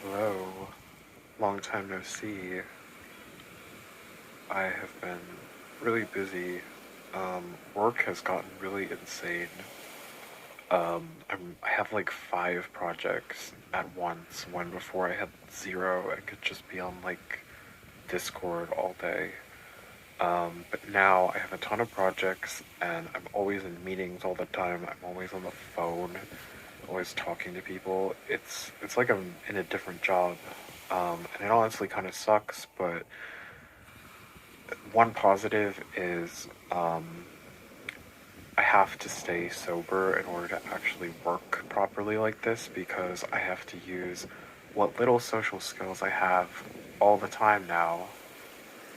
Hello, long time no see. I have been really busy. Work has gotten really insane. I have like 5 projects at once, when before I had zero. I could just be on like Discord all day. But now I have a ton of projects and I'm always in meetings all the time. I'm always on the phone, always talking to people. It's like I'm in a different job. And it honestly kind of sucks, but one positive is I have to stay sober in order to actually work properly like this because I have to use what little social skills I have all the time now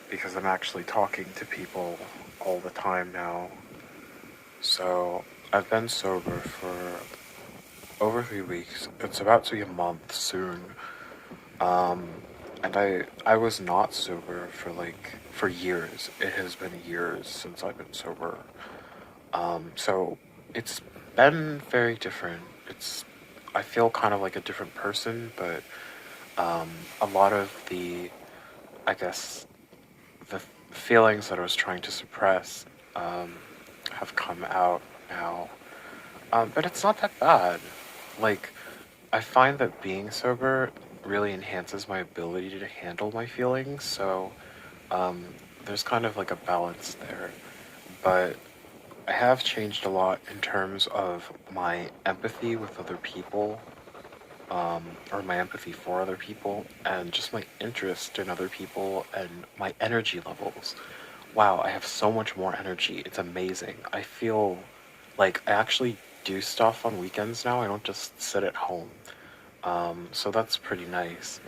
because I'm actually talking to people all the time now. So I've been sober for over 3 weeks. It's about to be a month soon. Um, and I was not sober for years. It has been years since I've been sober. So it's been very different. I feel kind of like a different person, but a lot of I guess, the feelings that I was trying to suppress um, have come out now. But it's not that bad. Like, I find that being sober really enhances my ability to handle my feelings, so um, there's kind of like a balance there. But I have changed a lot in terms of my empathy with other people, or my empathy for other people, and just my interest in other people and my energy levels. Wow, I have so much more energy. It's amazing. I feel like I actually do stuff on weekends now. I don't just sit at home. So that's pretty nice.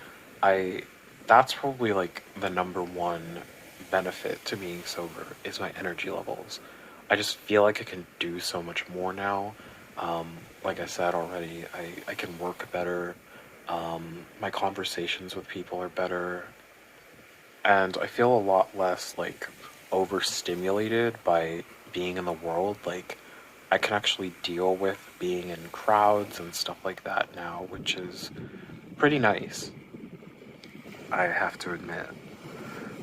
I that's probably like the number one benefit to being sober is my energy levels. I just feel like I can do so much more now. Like I said already, I can work better. My conversations with people are better, and I feel a lot less like overstimulated by being in the world. Like I can actually deal with being in crowds and stuff like that now, which is pretty nice, I have to admit.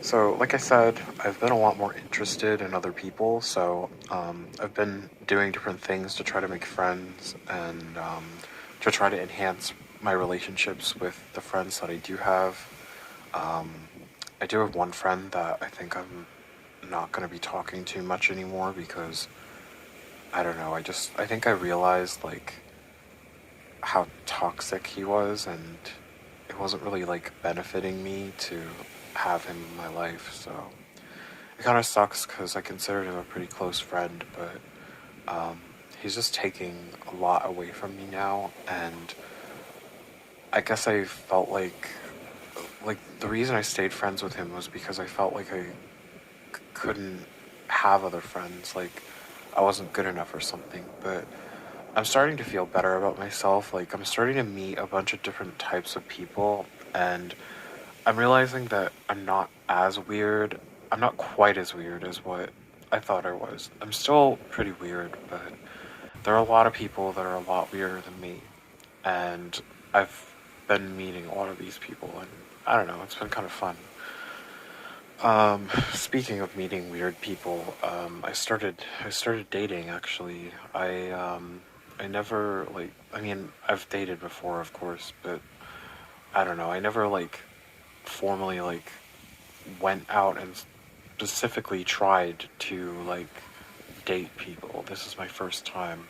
So, like I said, I've been a lot more interested in other people, so I've been doing different things to try to make friends and to try to enhance my relationships with the friends that I do have. Um, I do have one friend that I think I'm not going to be talking to much anymore because I don't know. I think I realized like how toxic he was, and it wasn't really like benefiting me to have him in my life. So it kind of sucks because I considered him a pretty close friend, but he's just taking a lot away from me now, and I guess I felt like the reason I stayed friends with him was because I felt like I couldn't have other friends, like I wasn't good enough or something. But I'm starting to feel better about myself. Like I'm starting to meet a bunch of different types of people, and I'm realizing that I'm not as weird. I'm not quite as weird as what I thought I was. I'm still pretty weird, but there are a lot of people that are a lot weirder than me, and I've been meeting a lot of these people, and I don't know, it's been kind of fun. Speaking of meeting weird people, I started dating actually. I never like, I mean, I've dated before, of course, but I don't know, I never like formally like went out and specifically tried to like date people. This is my first time.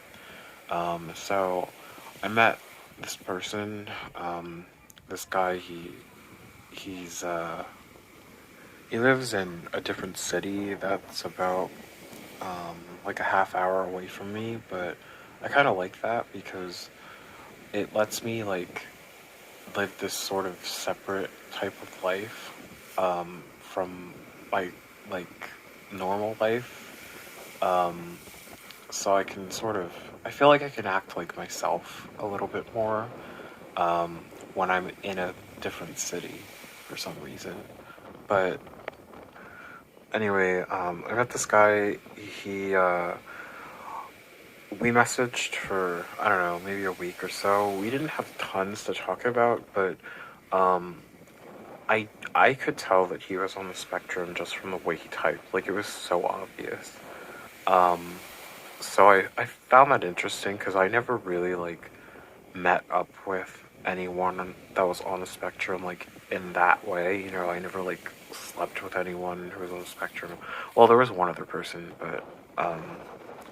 So I met this person, this guy, he's he lives in a different city that's about like a half hour away from me, but I kind of like that because it lets me like live this sort of separate type of life from my like normal life. So I can sort of I feel like I can act like myself a little bit more um, when I'm in a different city for some reason. But anyway, I met this guy. He We messaged for, I don't know, maybe a week or so. We didn't have tons to talk about, but Um, I could tell that he was on the spectrum just from the way he typed. Like, it was so obvious. Um, so I found that interesting because I never really, like, met up with anyone that was on the spectrum, like, in that way. You know, I never, like, slept with anyone who was on the spectrum. Well, there was one other person, but,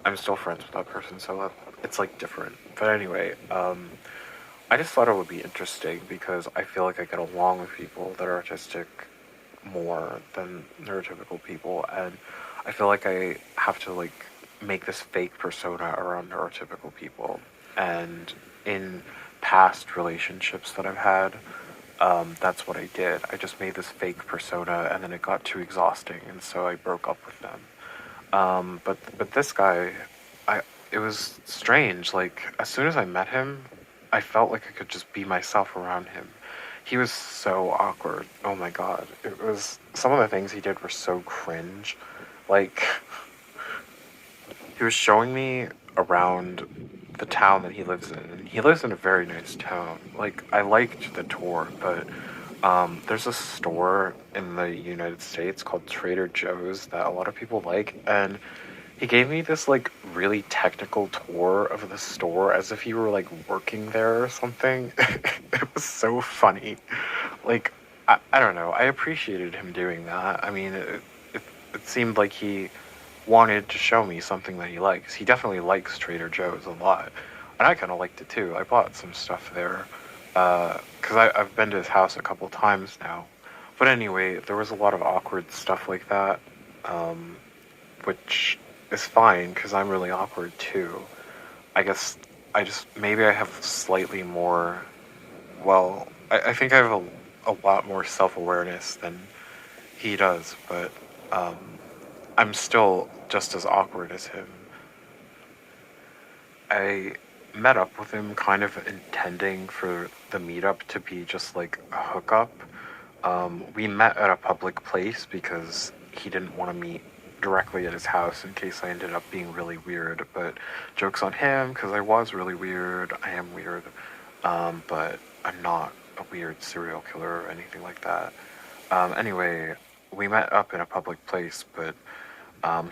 I'm still friends with that person, so it's, like, different. But anyway, I just thought it would be interesting because I feel like I get along with people that are autistic more than neurotypical people, and I feel like I have to like make this fake persona around neurotypical people. And in past relationships that I've had, that's what I did. I just made this fake persona, and then it got too exhausting, and so I broke up with them. But this guy, I it was strange. Like as soon as I met him, I felt like I could just be myself around him. He was so awkward. Oh my god. It was some of the things he did were so cringe. Like he was showing me around the town that he lives in. And he lives in a very nice town. Like I liked the tour, but there's a store in the United States called Trader Joe's that a lot of people like, and he gave me this like really technical tour of the store as if he were like working there or something. It was so funny. Like I don't know. I appreciated him doing that. I mean, it seemed like he wanted to show me something that he likes. He definitely likes Trader Joe's a lot, and I kind of liked it too. I bought some stuff there because I've been to his house a couple times now. But anyway, there was a lot of awkward stuff like that, um, which is fine because I'm really awkward too. I guess I just maybe I have slightly more. Well, I think I have a lot more self awareness than he does, but um, I'm still just as awkward as him. I met up with him kind of intending for the meetup to be just like a hookup. We met at a public place because he didn't want to meet directly at his house in case I ended up being really weird. But joke's on him because I was really weird. I am weird. But I'm not a weird serial killer or anything like that. Anyway, we met up in a public place, but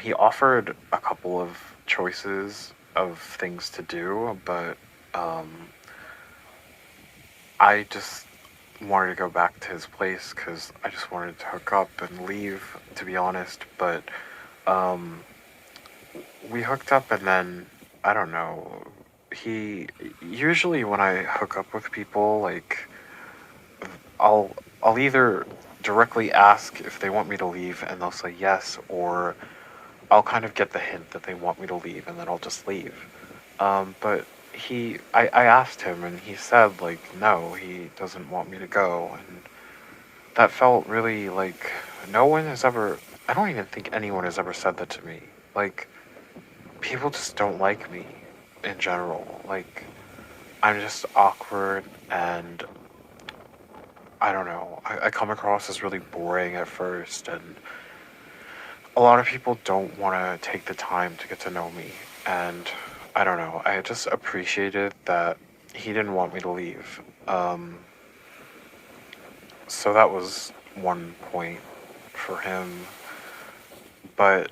he offered a couple of choices of things to do, but um, I just wanted to go back to his place because I just wanted to hook up and leave, to be honest. But um, we hooked up, and then I don't know. He usually when I hook up with people, like I'll I'll either directly ask if they want me to leave, and they'll say yes, or I'll kind of get the hint that they want me to leave, and then I'll just leave. But I asked him, and he said, like, no, he doesn't want me to go. And that felt really like no one has ever, I don't even think anyone has ever said that to me. Like, people just don't like me in general. Like, I'm just awkward, and I don't know. I come across as really boring at first, and a lot of people don't want to take the time to get to know me. And I don't know. I just appreciated that he didn't want me to leave. So that was one point for him. But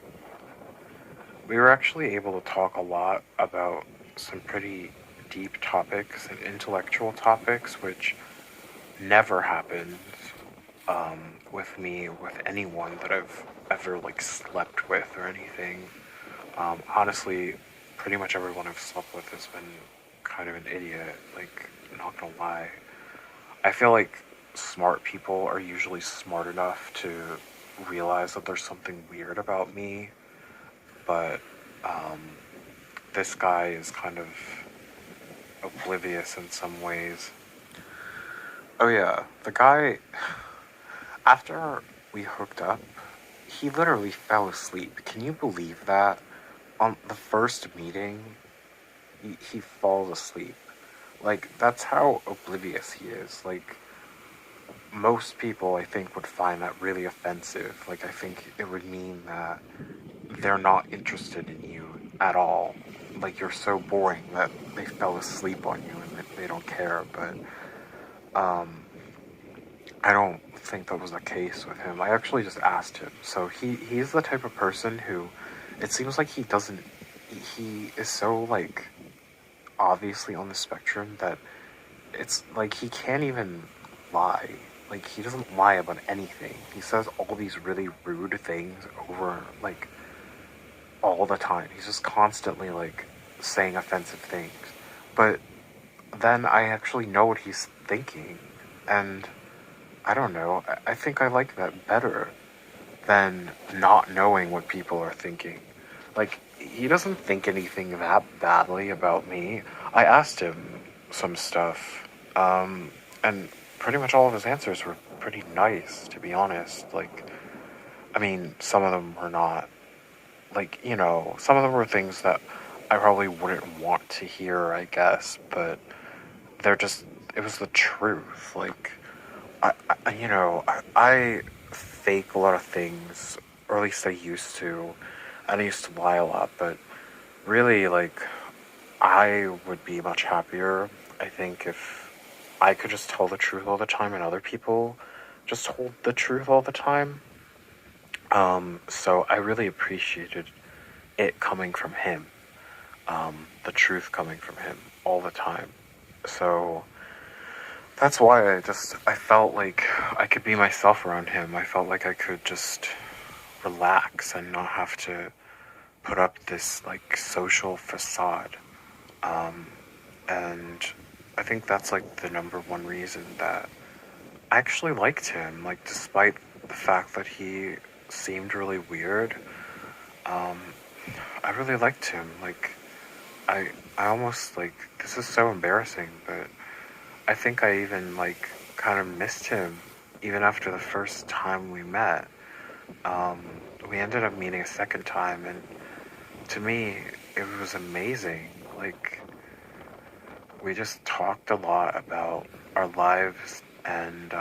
we were actually able to talk a lot about some pretty deep topics and intellectual topics, which never happens with me with anyone that I've ever like slept with or anything. Honestly, pretty much everyone I've slept with has been kind of an idiot. Like, not gonna lie. I feel like smart people are usually smart enough to realize that there's something weird about me, but um, this guy is kind of oblivious in some ways. Oh yeah, the guy, after we hooked up, he literally fell asleep. Can you believe that? On the first meeting, he falls asleep. Like, that's how oblivious he is. Like, most people, I think, would find that really offensive. Like, I think it would mean that they're not interested in you at all. Like, you're so boring that they fell asleep on you and that they don't care. But I don't think that was the case with him. I actually just asked him. So he's the type of person who, it seems like he is so like obviously on the spectrum that it's like he can't even lie. Like he doesn't lie about anything. He says all these really rude things over like all the time. He's just constantly like saying offensive things. But then I actually know what he's thinking, and I don't know. I think I like that better than not knowing what people are thinking. Like, he doesn't think anything that badly about me. I asked him some stuff, and pretty much all of his answers were pretty nice, to be honest. Like, I mean, some of them were not. Like, some of them were things that I probably wouldn't want to hear, I guess, but they're just, it was the truth. Like, I fake a lot of things, or at least I used to, and I used to lie a lot, but really, like, I would be much happier, I think, if I could just tell the truth all the time and other people just told the truth all the time. So I really appreciated it coming from him, the truth coming from him all the time. So that's why I felt like I could be myself around him. I felt like I could just relax and not have to put up this like social facade. And I think that's like the number one reason that I actually liked him. Like, despite the fact that he seemed really weird, um, I really liked him. Like, I almost like, this is so embarrassing, but I think I even like kind of missed him even after the first time we met. Um, we ended up meeting a second time, and to me, it was amazing. Like, we just talked a lot about our lives and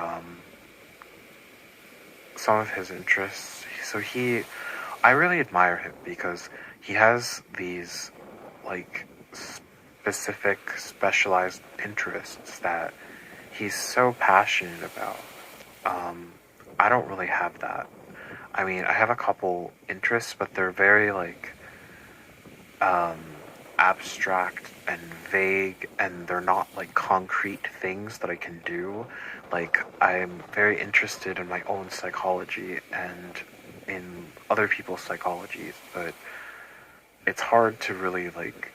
some of his interests. So I really admire him because he has these like specific, specialized interests that he's so passionate about. Um, I don't really have that. I mean, I have a couple interests, but they're very like um, abstract and vague, and they're not like concrete things that I can do. Like, I'm very interested in my own psychology and in other people's psychologies, but it's hard to really like.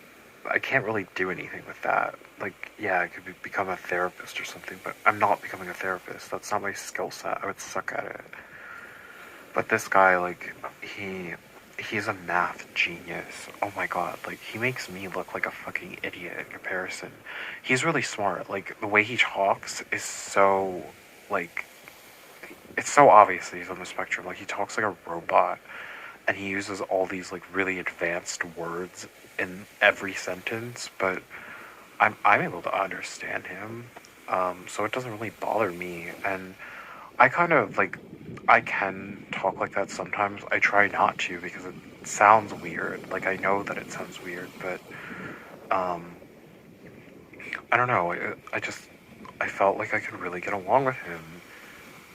I can't really do anything with that. Like, yeah, I could become a therapist or something, but I'm not becoming a therapist. That's not my skill set. I would suck at it. But this guy, like, he's a math genius. Oh my god, like, he makes me look like a fucking idiot in comparison. He's really smart. Like, the way he talks is so, like, it's so obvious that he's on the spectrum. Like, he talks like a robot, and he uses all these, like, really advanced words in every sentence, but I'm able to understand him. So it doesn't really bother me, and I kind of like, I can talk like that sometimes. I try not to because it sounds weird. Like, I know that it sounds weird, but um, I don't know. I felt like I could really get along with him,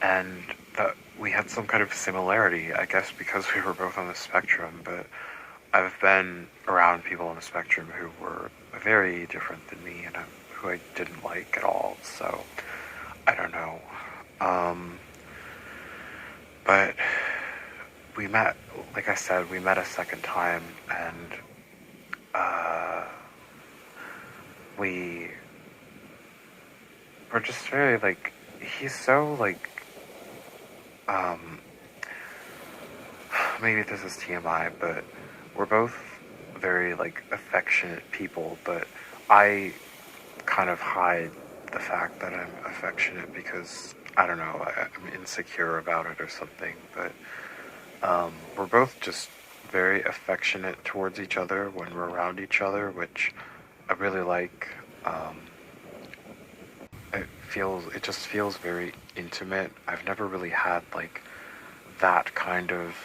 and that we had some kind of similarity. I guess because we were both on the spectrum, but I've been around people on the spectrum who were very different than me and who I didn't like at all. So I don't know. Um, but we met, like I said, we met a second time, and uh, we were just very like, he's so like, um, maybe this is TMI, but we're both very like affectionate people, but I kind of hide the fact that I'm affectionate because I don't know, I'm insecure about it or something, but we're both just very affectionate towards each other when we're around each other, which I really like. It just feels very intimate. I've never really had like that kind of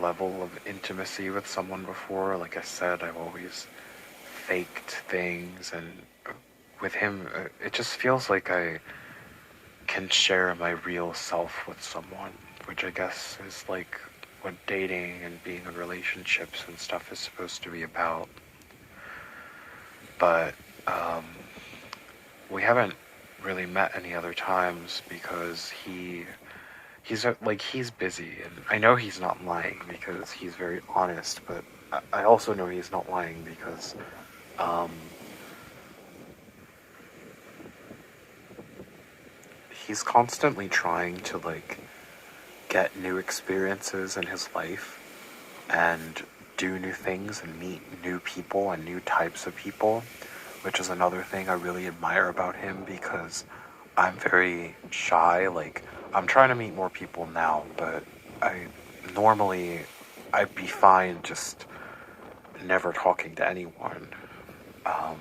level of intimacy with someone before. Like I said, I've always faked things, and with him, it just feels like can share my real self with someone, which I guess is like what dating and being in relationships and stuff is supposed to be about. But we haven't really met any other times because he's busy, and I know he's not lying because he's very honest, but I also know he's not lying because um, he's constantly trying to like get new experiences in his life and do new things and meet new people and new types of people, which is another thing I really admire about him because I'm very shy. Like, I'm trying to meet more people now, but I normally I'd be fine just never talking to anyone. Um,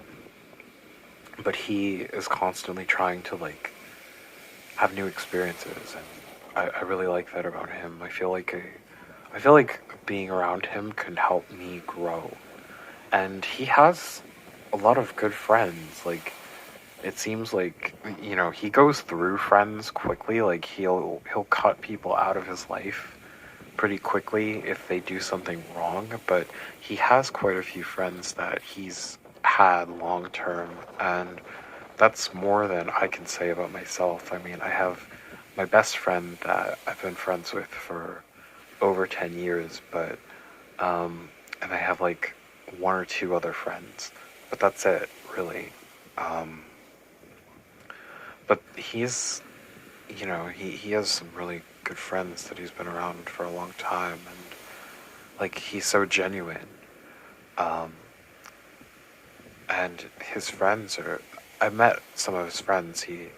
but he is constantly trying to like have new experiences, and I really like that about him. I feel like being around him can help me grow, and he has a lot of good friends. Like, it seems like, you know, he goes through friends quickly. Like, he'll cut people out of his life pretty quickly if they do something wrong, but he has quite a few friends that he's had long term, and that's more than I can say about myself. I mean, I have my best friend that I've been friends with for over 10 years, but, and I have like one or two other friends, but that's it, really. Um, but he's, you know, he has some really good friends that he's been around for a long time, and like, he's so genuine. Um, and his friends are, I met some of his friends. He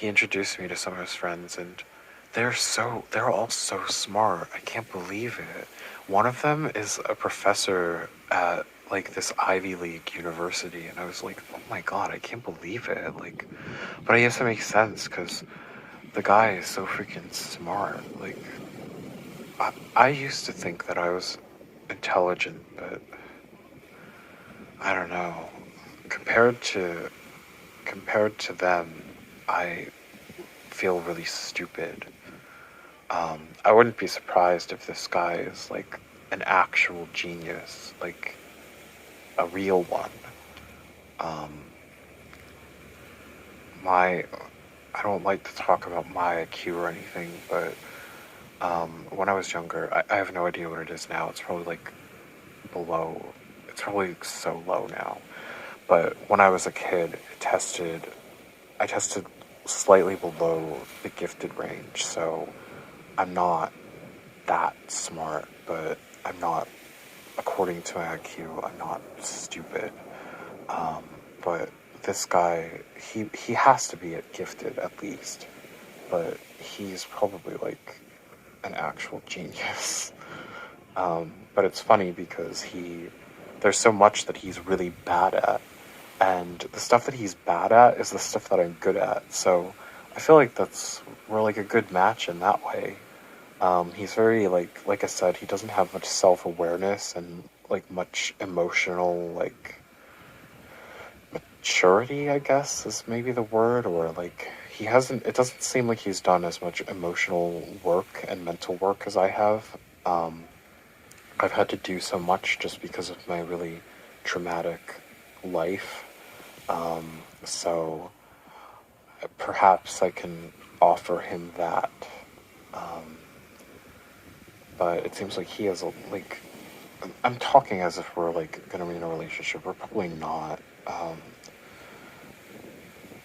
introduced me to some of his friends, and they're all so smart. I can't believe it. One of them is a professor at like this Ivy League university, and I was like, oh my god, I can't believe it. Like, but I guess it makes sense because the guy is so freaking smart. Like, I used to think that I was intelligent, but I don't know. Compared to compared to them, I feel really stupid. I wouldn't be surprised if this guy is like an actual genius, like a real one. Um, my, I don't like to talk about my IQ or anything, but when I was younger, I have no idea what it is now. It's probably like below, it's probably so low now. But when I was a kid, I tested slightly below the gifted range, so I'm not that smart, but I'm not, according to my IQ, I'm not stupid. Um, but this guy, he has to be gifted at least, but he's probably like an actual genius. But it's funny because there's so much that he's really bad at, and the stuff that he's bad at is the stuff that I'm good at. So I feel like we're like a good match in that way. He's very like I said, he doesn't have much self-awareness and like much emotional like maturity, I guess is maybe the word, or like it doesn't seem like he's done as much emotional work and mental work as I have. I've had to do so much just because of my really traumatic life. So perhaps I can offer him that. Um, but it seems like he has like, I'm talking as if we're like gonna be in a relationship. We're probably not.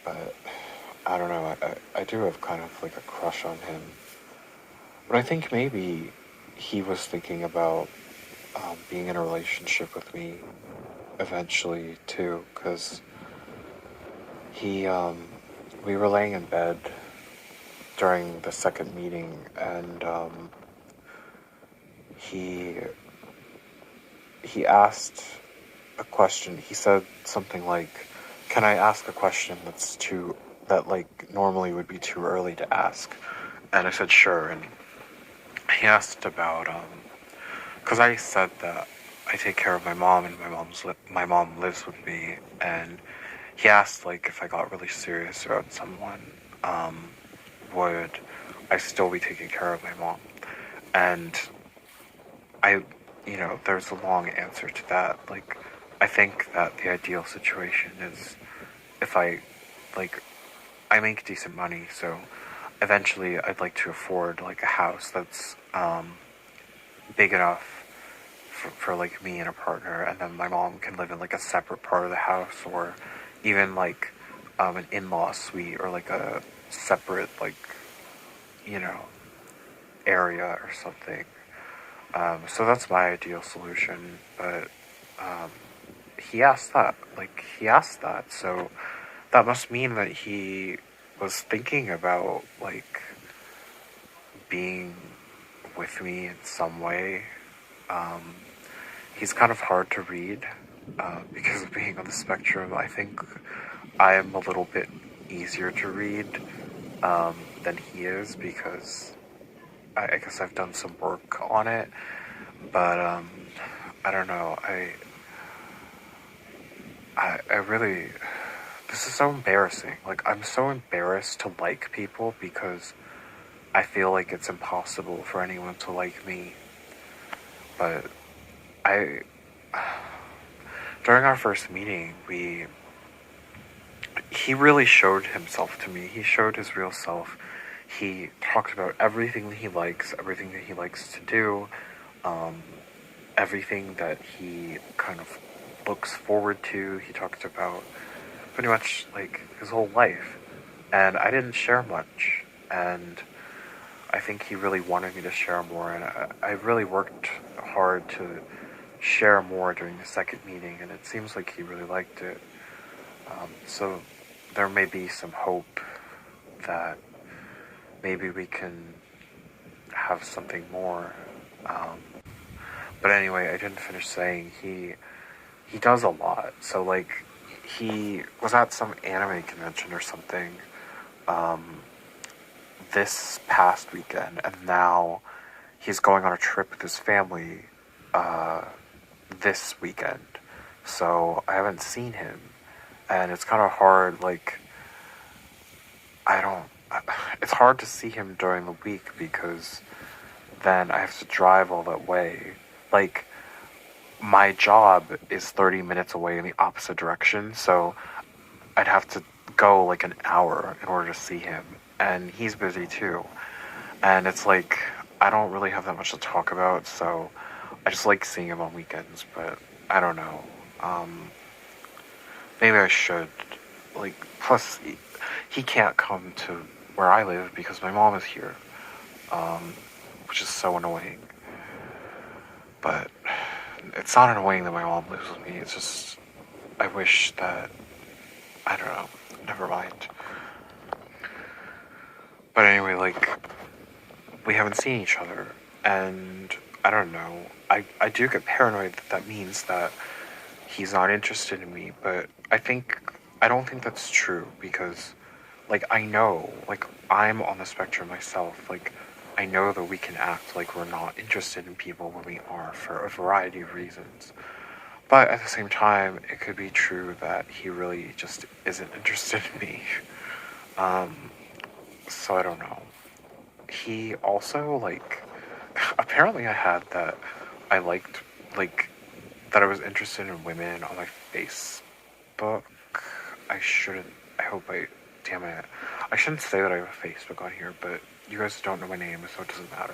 But I don't know. I do have kind of like a crush on him. But I think maybe he was thinking about being in a relationship with me eventually too, because he we were laying in bed during the second meeting, and he he asked a question. He said something like, "Can I ask a question that like normally would be too early to ask?" And I said, "Sure." And he asked about because I said that I take care of my mom, and my mom lives with me, and he asked like if I got really serious about someone, would I still be taking care of my mom? And I, there's a long answer to that. Like, I think that the ideal situation is if like, I make decent money, so eventually I'd like to afford, like, a house that's, big enough for like, me and a partner, and then my mom can live in, like, a separate part of the house, or even, like, an in-law suite, or, like, a separate, like, you know, area or something. So that's my ideal solution, but um, he asked that, so that must mean that he was thinking about, like, being with me in some way. Um, he's kind of hard to read because of being on the spectrum. I think I am a little bit easier to read than he is because I guess I've done some work on it, but I don't know. I really, this is so embarrassing. Like, I'm so embarrassed to like people because I feel like it's impossible for anyone to like me. But I, during our first meeting, he really showed himself to me. He showed his real self. He talked about everything that he likes, everything that he likes to do, um, everything that he kind of looks forward to. He talked about pretty much like his whole life. And I didn't share much. And I think he really wanted me to share more. And I really worked hard to share more during the second meeting. And it seems like he really liked it. So there may be some hope that maybe we can have something more. Um, but anyway, I didn't finish saying he does a lot. So like he was at some anime convention or something this past weekend, and now he's going on a trip with his family uh, this weekend. So I haven't seen him, and it's kind of hard. Like I don't. It's hard to see him during the week because then I have to drive all that way. Like my job is 30 minutes away in the opposite direction, so I'd have to go like an hour in order to see him. And he's busy too. And it's like, I don't really have that much to talk about, so I just like seeing him on weekends, but I don't know. Um, Maybe I should. Like, plus, he can't come to where I live because my mom is here, um, which is so annoying. But it's not annoying that my mom lives with me, it's just, I wish that, I don't know, never mind. But anyway, like, we haven't seen each other, and I don't know. I do get paranoid that that means that he's not interested in me, but I don't think that's true because, like, I know, like, I'm on the spectrum myself. Like, I know that we can act like we're not interested in people when we are for a variety of reasons. But at the same time, it could be true that he really just isn't interested in me. Um, so I don't know. He also, like, apparently I had that I liked, like, that I was interested in women on my Facebook. I shouldn't, I hope I, damn it. I shouldn't say that I have a Facebook on here, but you guys don't know my name, so it doesn't matter.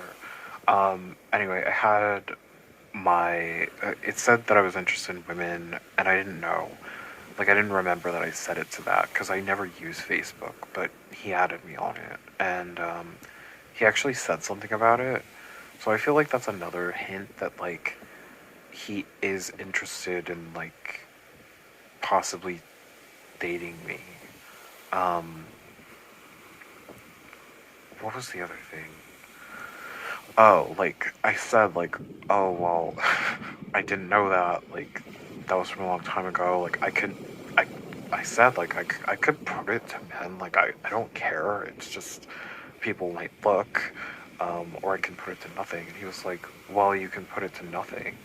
Anyway, I had it said that I was interested in women, and I didn't know. Like, I didn't remember that I set it to that, because I never use Facebook, but he added me on it, and, he actually said something about it. So I feel like that's another hint that, like, he is interested in, like, possibly dating me. Um, what was the other thing? Oh, like, I said, like, oh, well, I didn't know that, like, that was from a long time ago. Like, I, I said, like, I could put it to men. Like, I don't care. It's just people might look. Or I can put it to nothing. And he was like, well, you can put it to nothing,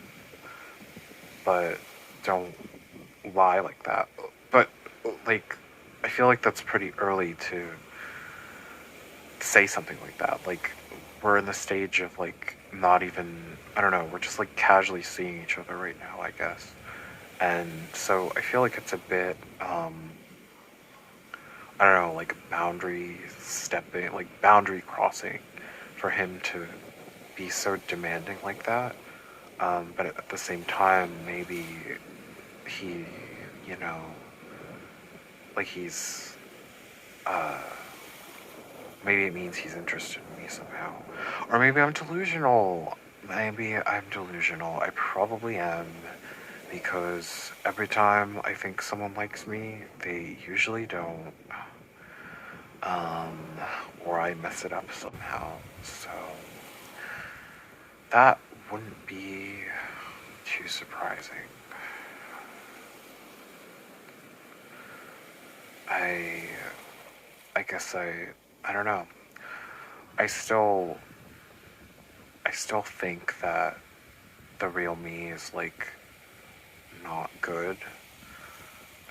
but don't lie like that. But, like, I feel like that's pretty early to say something like that. Like, we're in the stage of like not even, I don't know, we're just like casually seeing each other right now, I guess. And so I feel like it's a bit, I don't know, like boundary stepping, like boundary crossing for him to be so demanding like that. But at the same time, maybe he, you know, like he's, uh, maybe it means he's interested in me somehow. Or maybe I'm delusional. Maybe I'm delusional. I probably am. Because every time I think someone likes me, they usually don't. Um, or I mess it up somehow. So that wouldn't be too surprising. I I guess I don't know. I still I still think that the real me is like not good,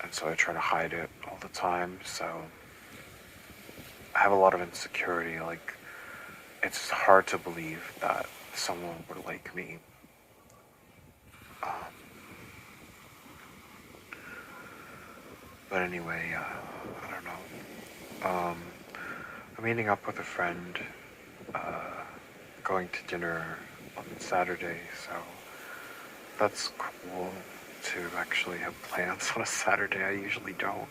and so I try to hide it all the time. So I have a lot of insecurity. Like, it's hard to believe that someone would like me. Um, but anyway, I don't know. I'm meeting up with a friend, uh, going to dinner on Saturday, so that's cool to actually have plans on a Saturday. I usually don't.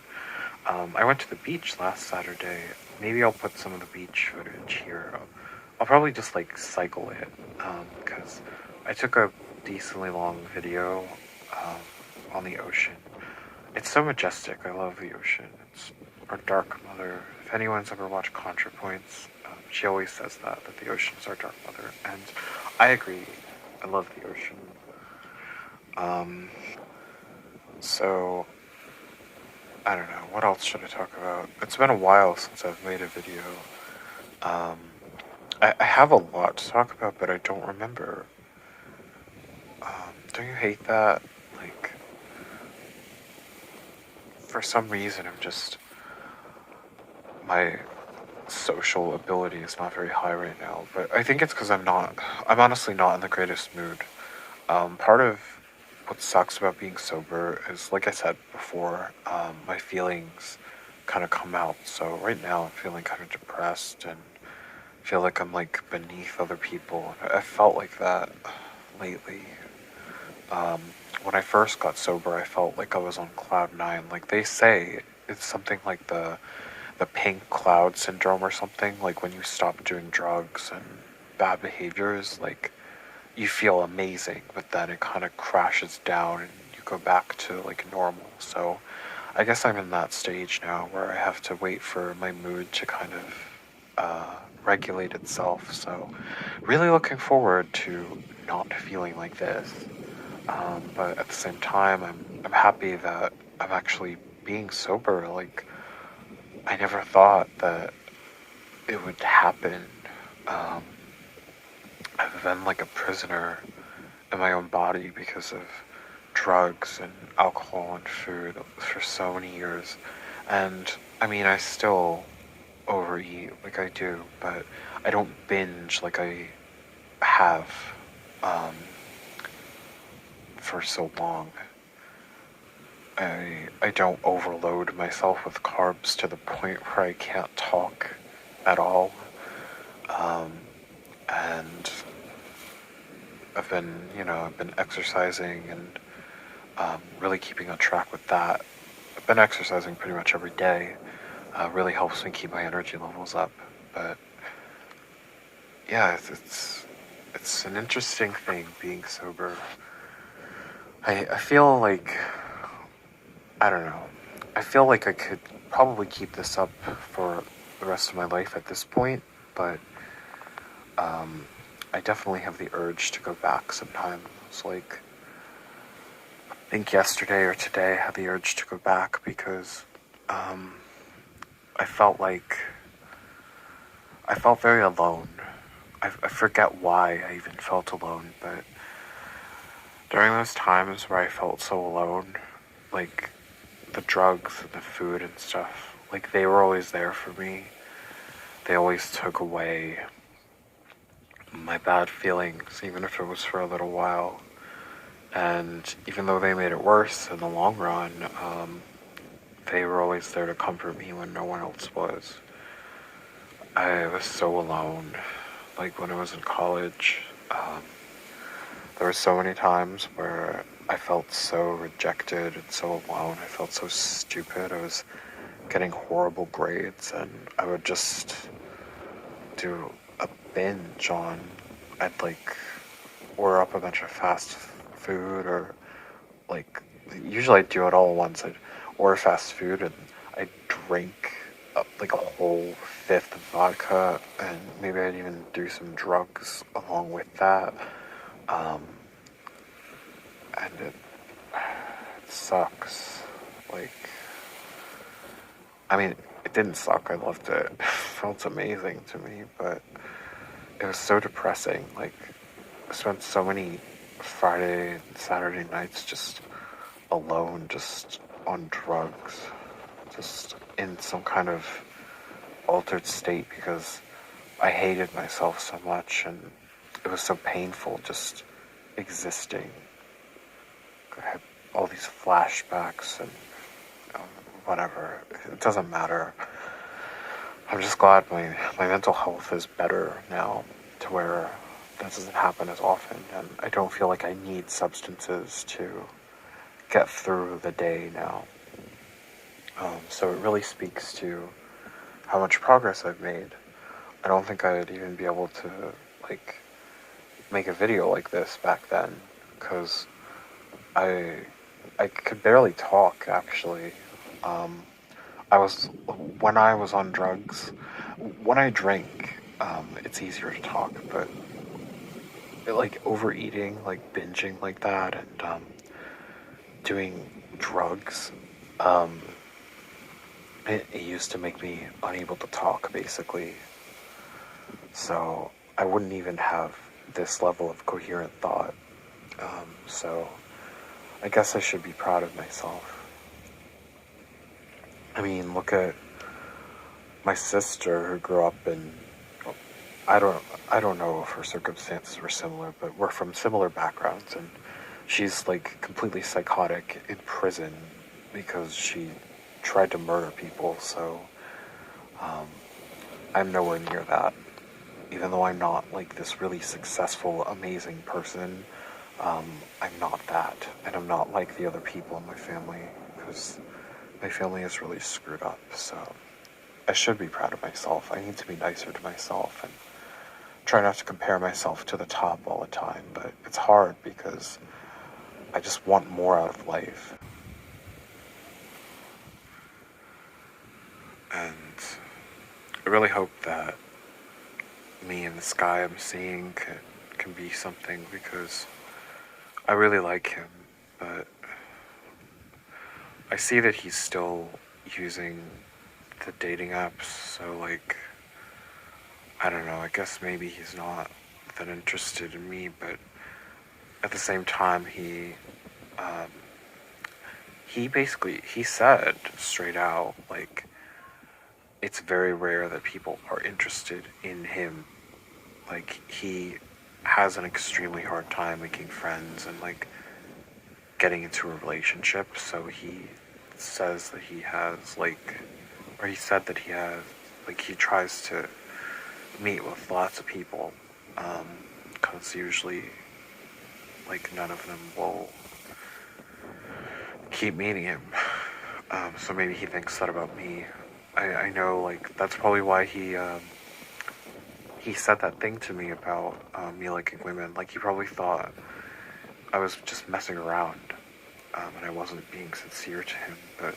I went to the beach last Saturday. Maybe I'll put some of the beach footage here. I'll probably just like cycle it, because I took a decently long video on the ocean. It's so majestic. I love the ocean. It's our dark mother. If anyone's ever watched ContraPoints, she always says that the ocean's our dark mother, and I agree. I love the ocean. Um, so I don't know. What else should I talk about? It's been a while since I've made a video. Um, I have a lot to talk about, but I don't remember. Don't you hate that? Like, for some reason, my social ability is not very high right now. But I think it's because I'm honestly not in the greatest mood. Part of what sucks about being sober is, like I said before, my feelings kind of come out. So right now I'm feeling kind of depressed and feel like I'm like beneath other people. I felt like that lately. Um, when I first got sober, I felt like I was on cloud nine. Like they say, it's something like the pink cloud syndrome or something. Like when you stop doing drugs and bad behaviors, like you feel amazing, but then it kind of crashes down and you go back to like normal. So I guess I'm in that stage now where I have to wait for my mood to kind of regulate itself. So really looking forward to not feeling like this. But at the same time, I'm happy that I'm actually being sober. Like, I never thought that it would happen. Um, I've been like a prisoner in my own body because of drugs and alcohol and food for so many years. And I mean, I still overeat like I do, but I don't binge like I have for so long. I don't overload myself with carbs to the point where I can't talk at all. Um, and I've been exercising and really keeping on track with that. I've been exercising pretty much every day. Really helps me keep my energy levels up. But yeah, it's an interesting thing being sober. I feel like, I don't know. I feel like I could probably keep this up for the rest of my life at this point, but I definitely have the urge to go back sometimes. Like, I think yesterday or today I had the urge to go back because I felt like I felt very alone. I forget why I even felt alone, but during those times where I felt so alone, like the drugs and the food and stuff, like they were always there for me. they always took away my bad feelings, even if it was for a little while. And even though they made it worse in the long run, they were always there to comfort me when no one else was. I was so alone. Like when I was in college, there were so many times where I felt so rejected and so alone. I felt so stupid. I was getting horrible grades, and I would just do a binge on. I'd like order up a bunch of fast food, or like usually I'd do it all at once. I'd order fast food and I'd drink like a whole fifth of vodka, and maybe I'd even do some drugs along with that. Um, and it sucks. Like, I mean, it didn't suck. I loved it. It felt amazing to me, but it was so depressing. Like, I spent so many Friday and Saturday nights just alone, just on drugs, just in some kind of altered state because I hated myself so much, and it was so painful just existing. I had all these flashbacks and whatever. It doesn't matter. I'm just glad my mental health is better now, to where that doesn't happen as often, and I don't feel like I need substances to get through the day now. So it really speaks to how much progress I've made. I don't think I'd even be able to like make a video like this back then, because I I could barely talk actually. Um, I was when I was on drugs. When I drink, it's easier to talk, but like overeating, like binging like that, and doing drugs, um, it used to make me unable to talk, basically. So I wouldn't even have this level of coherent thought. So I guess I should be proud of myself. I mean, look at my sister who grew up in, I don't I don't know if her circumstances were similar, but we're from similar backgrounds, and she's like completely psychotic in prison because she tried to murder people. So um, I'm nowhere near that. Even though I'm not like this really successful, amazing person, I'm not that, and I'm not like the other people in my family, because my family is really screwed up. So I should be proud of myself. I need to be nicer to myself and try not to compare myself to the top all the time. But it's hard because I just want more out of life. And I really hope that me and this guy I'm seeing can be something, because I really like him, but I see that he's still using the dating apps, so like, I don't know, I guess maybe he's not that interested in me, but at the same time, um, he said straight out, like, it's very rare that people are interested in him. Like, he has an extremely hard time making friends and, like, getting into a relationship, so he says that he has, like, or he said that he has, like, he tries to meet with lots of people, because usually, like, none of them will keep meeting him. So maybe he thinks that about me. I know, like, that's probably why he said that thing to me about me liking women. Like, he probably thought I was just messing around, and I wasn't being sincere to him, but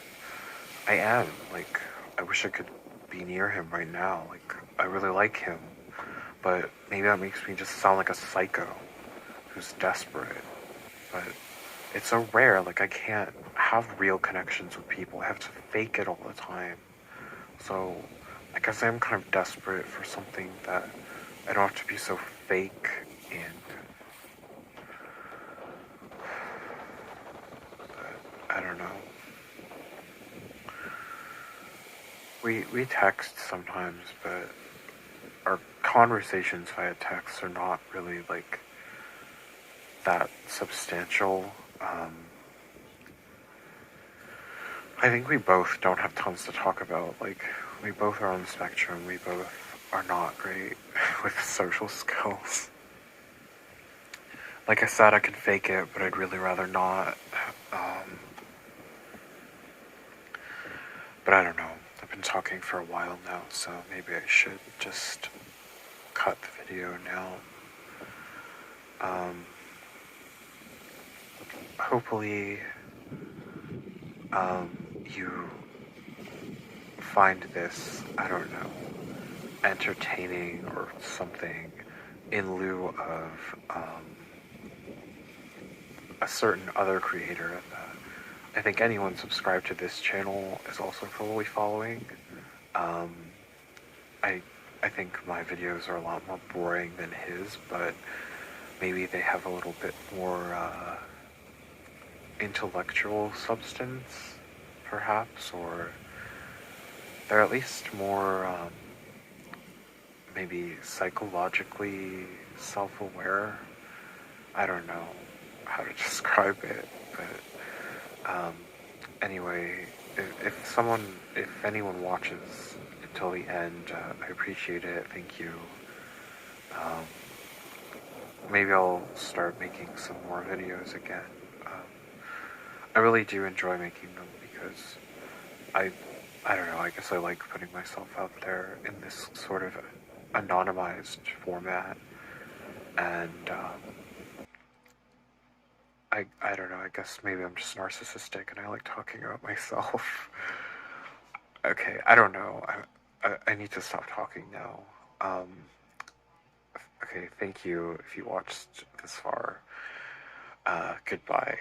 I am. Like, I wish I could be near him right now. Like, I really like him, but maybe that makes me just sound like a psycho who's desperate. But it's so rare, like, I can't have real connections with people. I have to fake it all the time. So I guess I'm kind of desperate for something that I don't have to be so fake in. But I don't know. We text sometimes, but our conversations via text are not really like that substantial. I think we both don't have tons to talk about. Like, we both are on the spectrum. We both are not great with social skills. Like I said, I could fake it, but I'd really rather not. But I don't know. I've been talking for a while now, so maybe I should just cut the video now. Hopefully, you find this, I don't know, entertaining or something in lieu of a certain other creator that I think anyone subscribed to this channel is also probably following. I think my videos are a lot more boring than his, but maybe they have a little bit more intellectual substance, perhaps, or they're at least more maybe psychologically self-aware. I don't know how to describe it, but anyway, if anyone watches until the end, I appreciate it. Thank you. Maybe I'll start making some more videos again. I really do enjoy making them because I don't know, I guess I like putting myself out there in this sort of anonymized format, and I don't know, I guess maybe I'm just narcissistic and I like talking about myself. Okay, I don't know, I need to stop talking now. Okay, thank you if you watched this far. Goodbye.